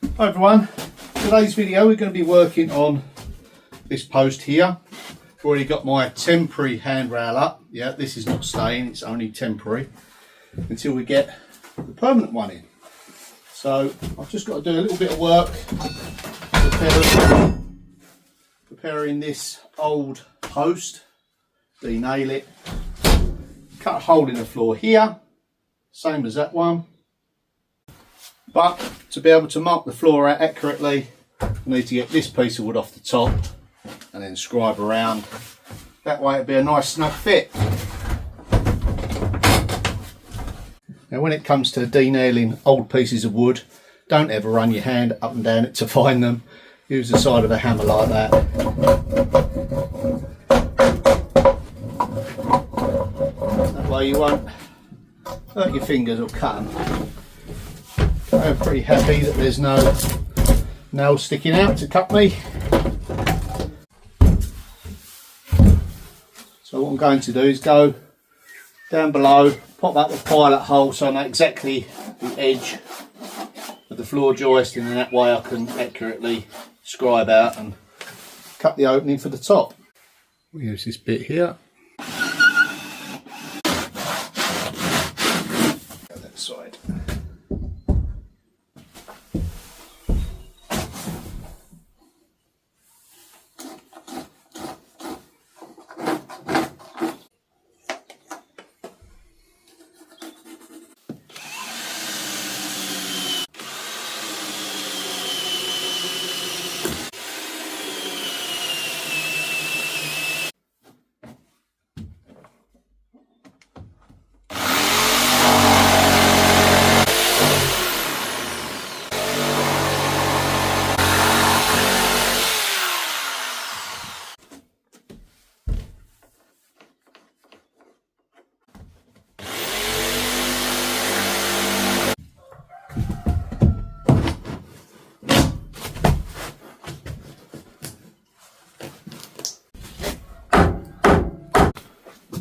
Hi everyone, today's video we're going to be working on this post here. I've already got my temporary handrail up. Yeah, this is not staying, it's only temporary until we get the permanent one in. So I've just got to do a little bit of work preparing this old post, de-nail it, cut a hole in the floor here, same as that one. But to be able to mark the floor out accurately, I need to get this piece of wood off the top and then scribe around. That way it'll be a nice snug fit. Now when it comes to de-nailing old pieces of wood, don't ever run your hand up and down it to find them. Use the side of a hammer like that. That way you won't hurt your fingers or cut them. I'm pretty happy that there's no nails sticking out to cut me. So what I'm going to do is go down below, pop up the pilot hole so I know exactly the edge of the floor joist, and then that way I can accurately scribe out and cut the opening for the top. We'll use this bit here. That side.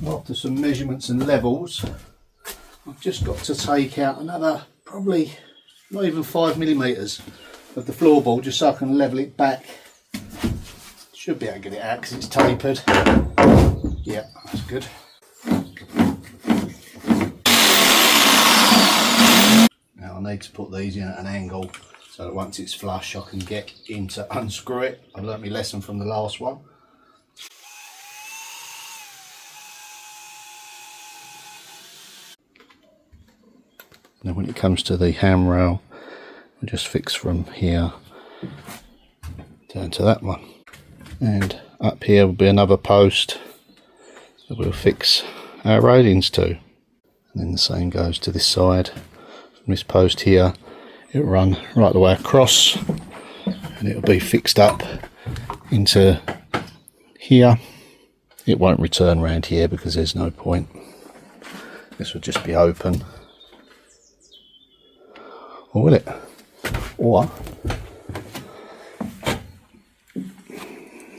After some measurements and levels, I've just got to take out another probably not even 5mm of the floorboard just so I can level it back. Should be able to get it out because it's tapered. Yeah, that's good. Now I need to put these in at an angle so that once it's flush I can get in to unscrew it. I learnt my lesson from the last one. Now when it comes to the handrail, we'll just fix from here down to that one. And up here will be another post that we'll fix our railings to. And then the same goes to this side. From this post here, it'll run right the way across and it'll be fixed up into here. It won't return round here because there's no point. This will just be open. Or will it? Or,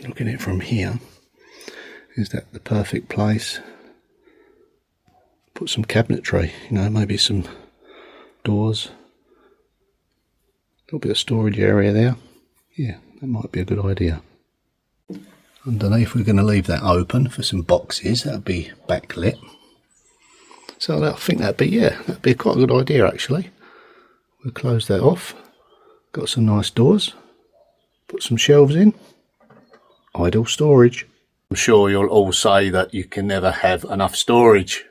looking at it from here, is that the perfect place? Put some cabinetry, you know, maybe some doors. A little bit of storage area there. Yeah, that might be a good idea. Underneath we're going to leave that open for some boxes. That'll be backlit. So I think that'd be quite a good idea actually. We'll close that off. Got some nice doors. Put some shelves in. Idle storage. I'm sure you'll all say that you can never have enough storage.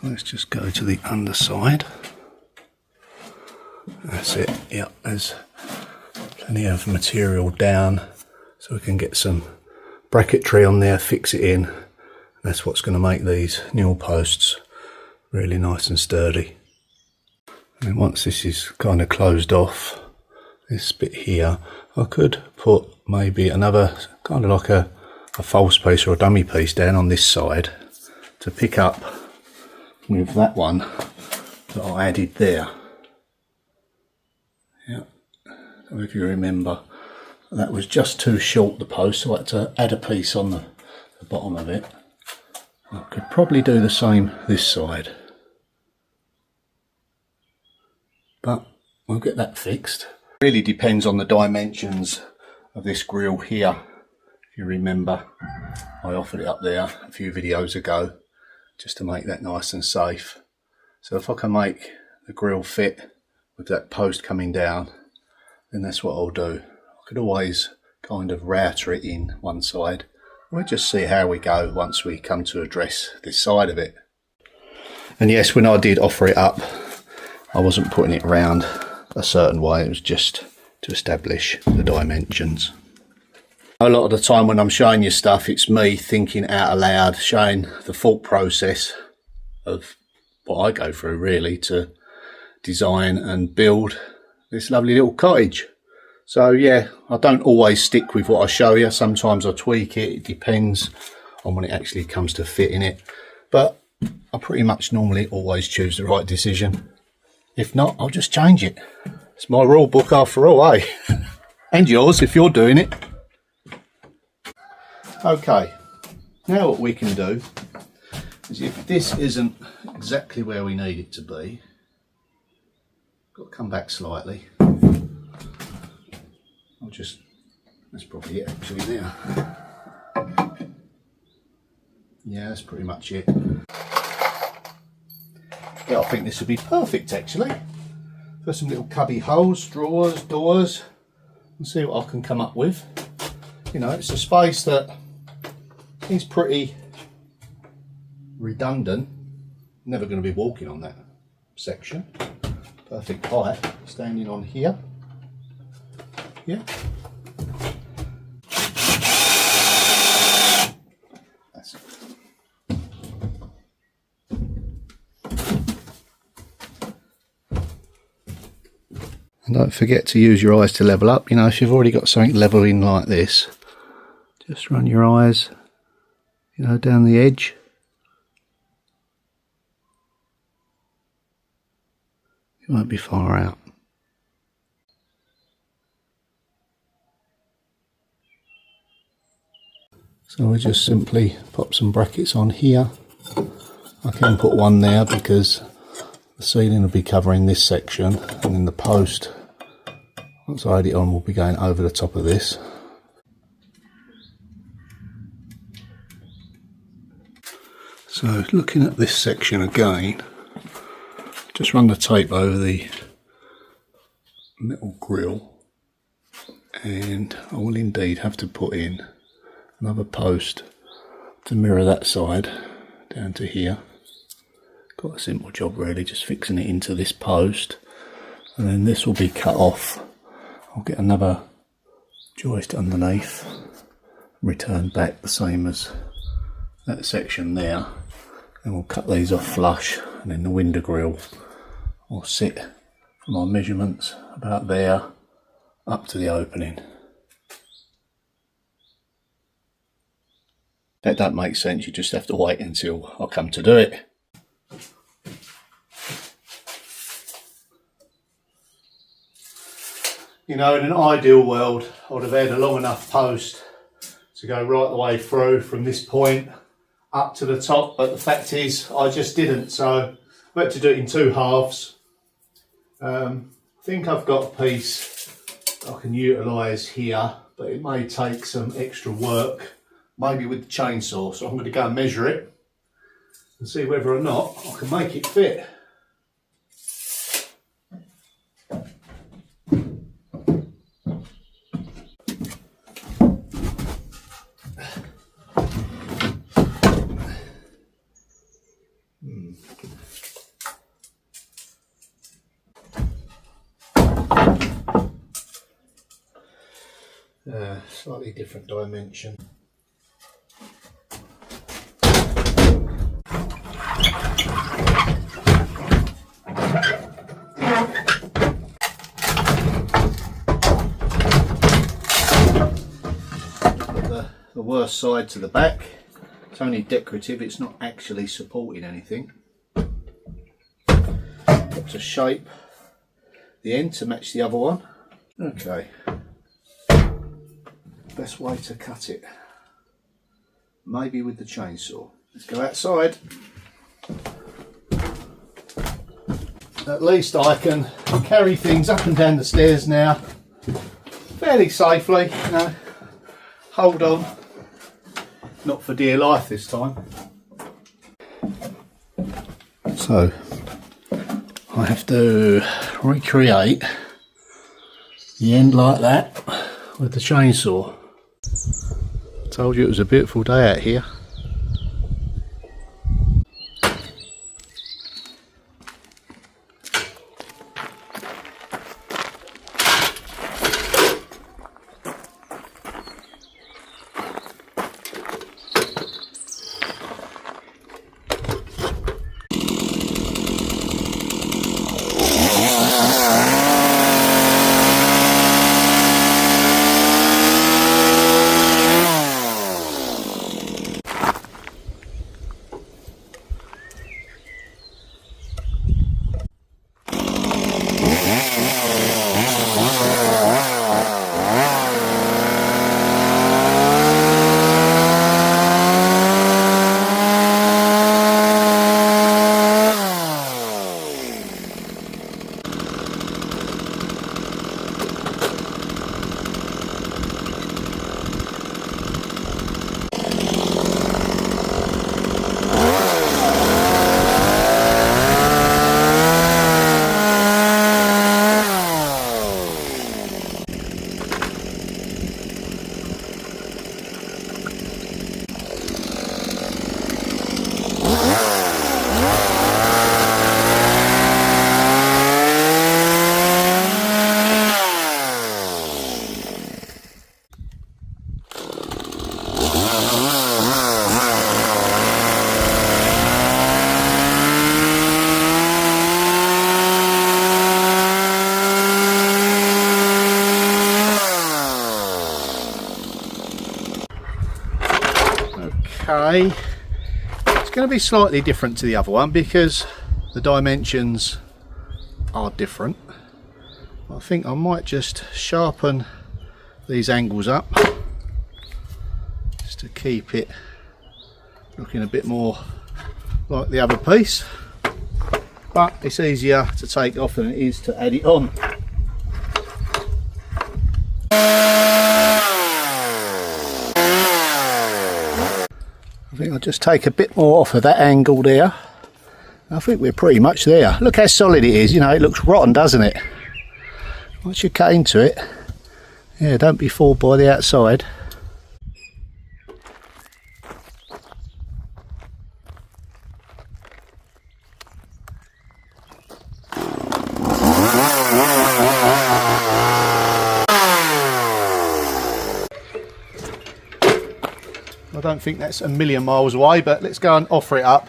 Let's just go to the underside. That's it. Yep, there's plenty of material down so we can get some bracketry on there, fix it in. That's what's going to make these newel posts really nice and sturdy. And once this is kind of closed off, this bit here, I could put maybe another kind of like a false piece or a dummy piece down on this side to pick up with that one that I added there. Yeah, I don't know if you remember, that was just too short, the post, so I had to add a piece on the bottom of it. I could probably do the same this side. But we'll get that fixed. Really depends on the dimensions of this grill here. If you remember, I offered it up there a few videos ago just to make that nice and safe. So if I can make the grill fit with that post coming down, then that's what I'll do. I could always kind of router it in one side. We'll just see how we go once we come to address this side of it. And yes, when I did offer it up, I wasn't putting it round a certain way, it was just to establish the dimensions. A lot of the time when I'm showing you stuff, it's me thinking out aloud, showing the thought process of what I go through really to design and build this lovely little cottage. So yeah, I don't always stick with what I show you. Sometimes I tweak it. It depends on when it actually comes to fitting it. But I pretty much normally always choose the right decision. If not, I'll just change it. It's my rule book after all, eh? And yours if you're doing it. Okay, now what we can do is, if this isn't exactly where we need it to be, got to come back slightly. I'll just, that's probably it actually there. Yeah, that's pretty much it. Yeah, I think this would be perfect actually for some little cubby holes, drawers, doors, and see what I can come up with. You know, it's a space that is pretty redundant. Never going to be walking on that section. Perfect height, standing on here. Yeah. That's it. And don't forget to use your eyes to level up. You know, if you've already got something leveling like this, just run your eyes, you know, down the edge. It won't be far out. So we just simply pop some brackets on here. I can put one there because the ceiling will be covering this section, and then the post, once I add it on, will be going over the top of this. So looking at this section again, just run the tape over the metal grill, and I will indeed have to put in another post to mirror that side down to here. Got a simple job really, just fixing it into this post, and then this will be cut off. I'll get another joist underneath, return back the same as that section there, and we'll cut these off flush, and then the window grill will sit from my measurements about there up to the opening. That don't make sense, you just have to wait until I come to do it. You know, in an ideal world, I would have had a long enough post to go right the way through from this point up to the top, but the fact is I just didn't, so I had to do it in two halves. I think I've got a piece I can utilise here, but it may take some extra work, maybe with the chainsaw, so I'm going to go and measure it and see whether or not I can make it fit. Slightly different dimension. The worst side to the back. It's only decorative, it's not actually supporting anything. Got to shape the end to match the other one. Okay. Best way to cut it, maybe with the chainsaw. Let's go outside. At least I can carry things up and down the stairs now fairly safely, you know. Hold on. Not for dear life this time. So I have to recreate the end like that with the chainsaw. Told you it was a beautiful day out here. Okay, it's going to be slightly different to the other one because the dimensions are different. I think I might just sharpen these angles up just to keep it looking a bit more like the other piece, but it's easier to take off than it is to add it on. I think I'll just take a bit more off of that angle there. I think we're pretty much there. Look how solid it is, you know, it looks rotten, doesn't it? Once you cut into it, yeah, don't be fooled by the outside. I don't think that's a million miles away, but let's go and offer it up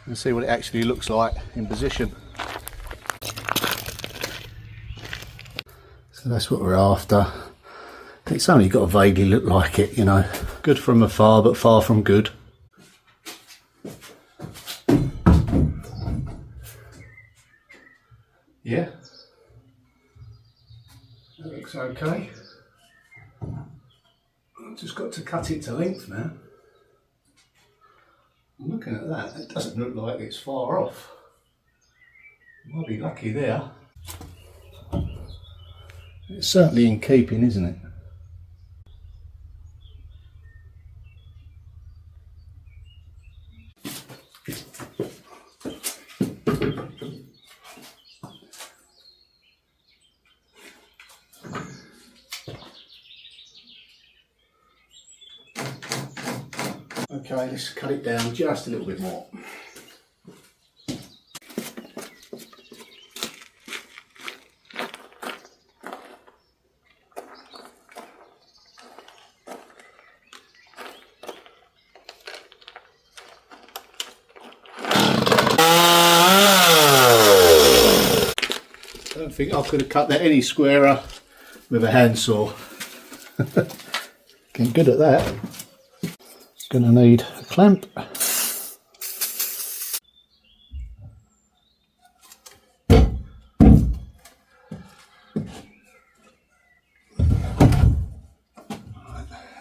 and see what it actually looks like in position. So that's what we're after. It's only got to vaguely look like it, you know. Good from afar, but far from good. Yeah, that looks okay. I've just got to cut it to length now. I'm looking at that, it doesn't look like it's far off. Might be lucky there. It's certainly in keeping, isn't it? Okay, let's cut it down just a little bit more. I don't think I could have cut that any squarer with a handsaw. Getting good at that. Gonna need a clamp. That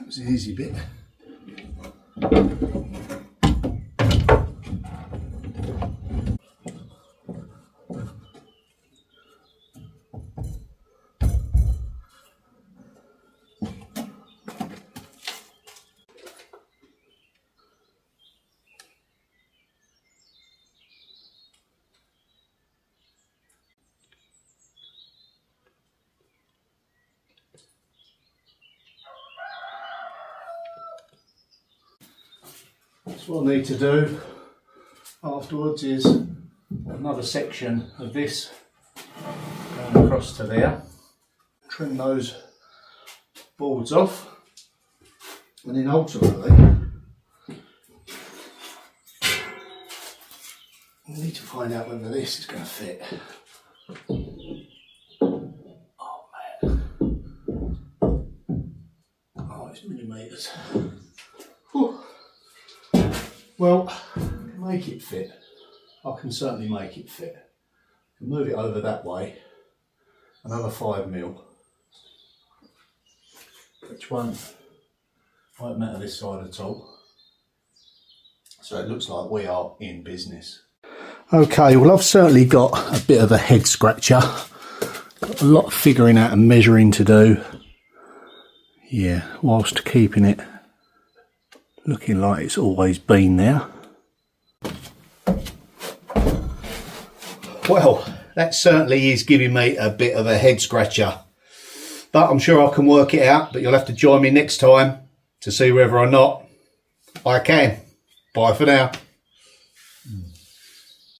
was the easy bit. What I need to do afterwards is another section of this going across to there. Trim those boards off, and then ultimately we need to find out whether this is going to fit. Oh man. Oh, it's millimetres. Whew. Well, make it fit. I can certainly make it fit. Move it over that way, another 5mm, which won't matter this side at all. So it looks like we are in business. Okay, well I've certainly got a bit of a head scratcher. Got a lot of figuring out and measuring to do. Yeah, whilst keeping it looking like it's always been there. Well, that certainly is giving me a bit of a head scratcher. But I'm sure I can work it out, but you'll have to join me next time to see whether or not I can. Bye for now.